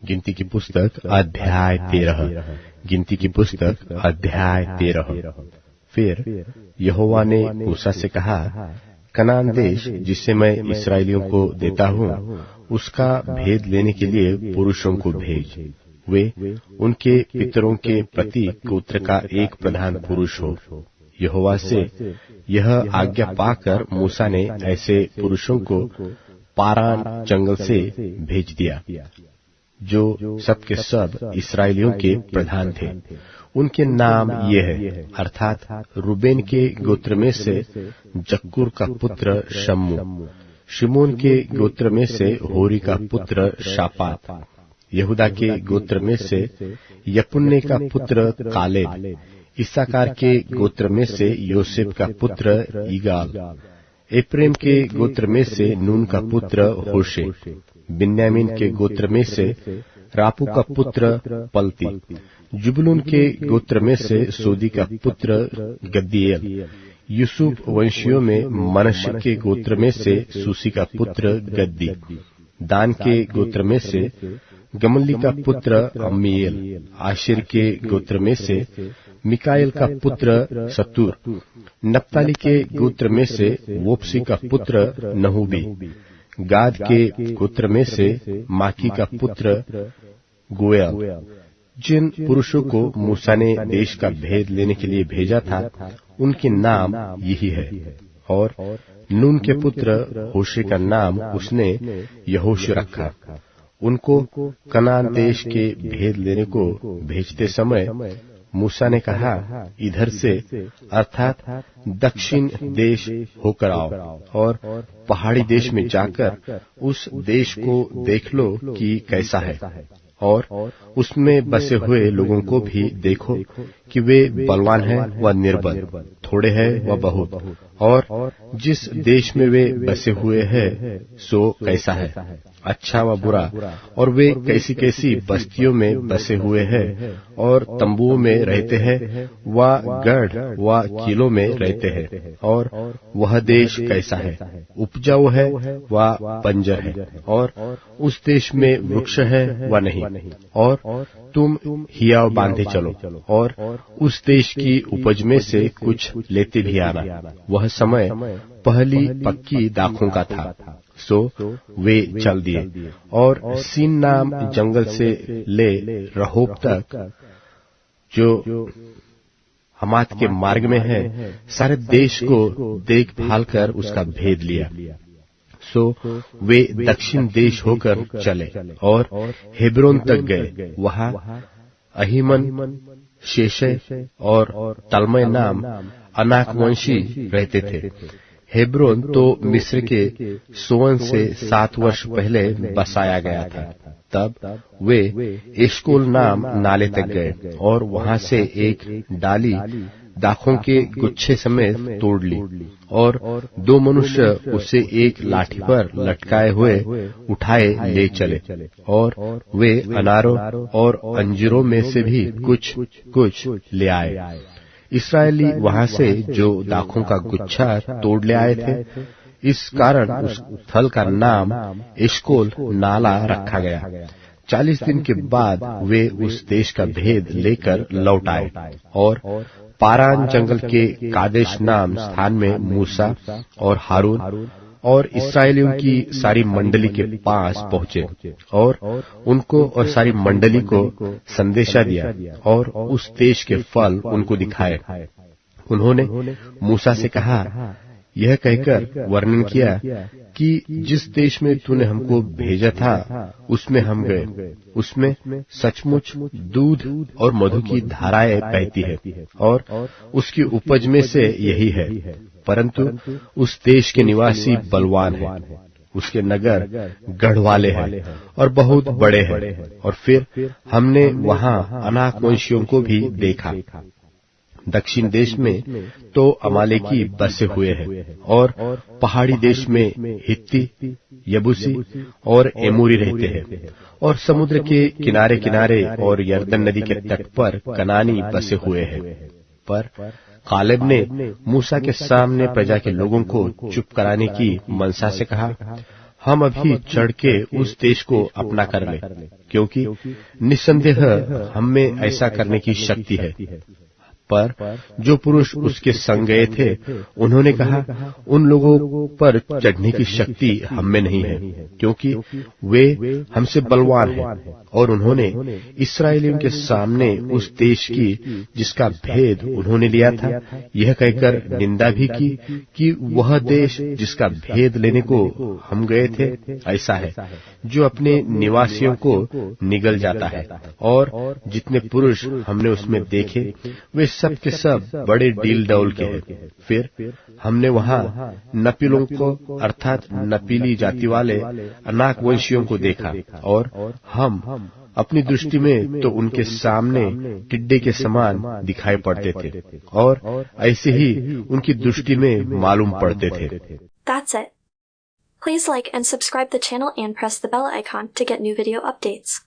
गिनती की पुस्तक अध्याय 13। गिनती की पुस्तक अध्याय 13। फिर यहोवा ने मूसा से कहा, कनान देश जिसे मैं इसराइलियों को देता हूँ, उसका भेद लेने के लिए पुरुषों को भेज। वे उनके पितरों के प्रति गोत्र का एक प्रधान पुरुष हो। यहोवा से यह आज्ञा पाकर मूसा ने ऐसे पुरुषों को पारान जंगल से भेज दिया, जो सब के सब इसराइलियों के प्रधान थे। उनके नाम ये है, अर्थात रूबेन के गोत्र में से जक्कूर का पुत्र शम्मू, शिमोन के गोत्र में से होरी का पुत्र शापात, यहूदा के गोत्र में से यपुन्ने का पुत्र कालेब, इस्साकार के गोत्र में से योसेफ का पुत्र ईगाल, एप्रेम के गोत्र में से नून का पुत्र होशे, बिन्यामीन के गोत्र में से रापू का पुत्र पलती, जुबलून के गोत्र में से सोदी का पुत्र गद्दीएल, यूसुफ वंशियों में मनश्शे के गोत्र में से सूसी का पुत्र गद्दी, दान के गोत्र में से गमली का पुत्र अम्मीएल, आशिर के गोत्र में से मिकाएल का पुत्र सतूर, नप्ताली के गोत्र में से वोप्सी का पुत्र नहूबी, गाद के गोत्र में से माकी का पुत्र गोयल। जिन पुरुषों को मूसा ने देश का भेद लेने के लिए भेजा था, उनके नाम यही है। और नून के पुत्र होशे का नाम उसने यहोशू रखा। उनको कनान देश के भेद लेने को भेजते समय मूसा ने कहा, इधर से अर्थात दक्षिण देश होकर आओ और पहाड़ी देश में जाकर उस देश को देख लो कि कैसा है, और उसमें बसे हुए लोगों को भी देखो कि वे बलवान हैं व निर्बल, थोड़े हैं व बहुत, और जिस देश में वे बसे हुए हैं सो कैसा है, अच्छा व बुरा, और वे कैसी कैसी बस्तियों में बसे हुए हैं, और तंबुओं में रहते हैं व गढ़ व किलों में रहते हैं, और वह देश कैसा है, उपजाऊ है व बंजर है, और उस देश में वृक्ष है व नहीं, और तुम हियाव बांधे चलो और उस देश की उपज में से कुछ लेते भी आना। वह समय पहली पक्की दाखों का था। सो वे चल दिए और सीन नाम जंगल से ले रहोब तक, जो हमात के मार्ग में है, सारे देश को देखभाल कर उसका भेद लिया। सो वे दक्षिण देश होकर चले और हेब्रोन तक गए। वहाँ अहीमन, शेशे और तलमय नाम अनाकवंशी रहते थे। हेब्रोन तो मिस्र के सोअन से 7 वर्ष पहले बसाया गया था। तब वे एशकोल नाम नाले तक गए और वहां से एक डाली दाखों के गुच्छे समेत तोड़ ली, और 2 मनुष्य उसे एक लाठी पर लटकाए हुए उठाए ले चले, और वे अनारों और अंजीरों में से भी कुछ कुछ ले आए। इसराइली वहां से जो दाखों का गुच्छा तोड़ ले आए थे, इस कारण उस स्थल का नाम एशकोल नाला रखा गया। 40 दिन के बाद वे उस देश का भेद लेकर लौट आए और पारान जंगल के कादेश नाम स्थान में मूसा और हारून और इसराइलियों की सारी मंडली के पास पहुंचे और उनको और सारी मंडली को संदेशा दिया और उस देश के फल उनको दिखाए। उन्होंने मूसा से कहा, यह कहकर वर्णन किया कि जिस देश में तूने हमको भेजा था उसमें हम गए, उसमें सचमुच दूध और मधु की धाराएं बहती है और उसकी उपज में से यही है, परंतु उस देश के निवासी बलवान हैं, उसके नगर गढ़ वाले हैं और बहुत बड़े हैं। और फिर हमने वहां अनाकवंशियों को भी देखा। दक्षिण देश में तो अमालेकी बसे हुए हैं और पहाड़ी देश में हित्ती, यबूसी और एमोरी रहते हैं, और समुद्र के किनारे किनारे और यरदन नदी के तट पर कनानी बसे हुए हैं। पर कालेब ने मूसा के सामने प्रजा के लोगों को चुप कराने की मनसा से कहा, हम अभी चढ़ के उस देश को अपना कर लें, क्योंकि निस्संदेह हम में ऐसा करने की शक्ति है। पर जो पुरुष उसके संग गए थे, उन्होंने कहा, उन लोगों पर चढ़ने की शक्ति हम में नहीं है, क्योंकि वे हमसे बलवान हैं। और उन्होंने इस्राएलियों के सामने उस देश की जिसका भेद उन्होंने लिया था, यह कहकर निंदा भी की कि वह देश जिसका भेद लेने को हम गए थे ऐसा है जो अपने निवासियों को निगल जाता है। और जितने पुरुष हमने उसमें देखे वे सब के सब बड़े डील डौल के हैं। फिर हमने वहाँ नपीलों को अर्थात नपीली जाति वाले अनाक वंशियों को देखा, और हम अपनी दृष्टि में तो उनके सामने टिड्डे के समान दिखाई पड़ते थे, और ऐसे ही उनकी दृष्टि में मालूम पड़ते थे। That's it. Please like and subscribe the channel and press the bell icon to get new video updates.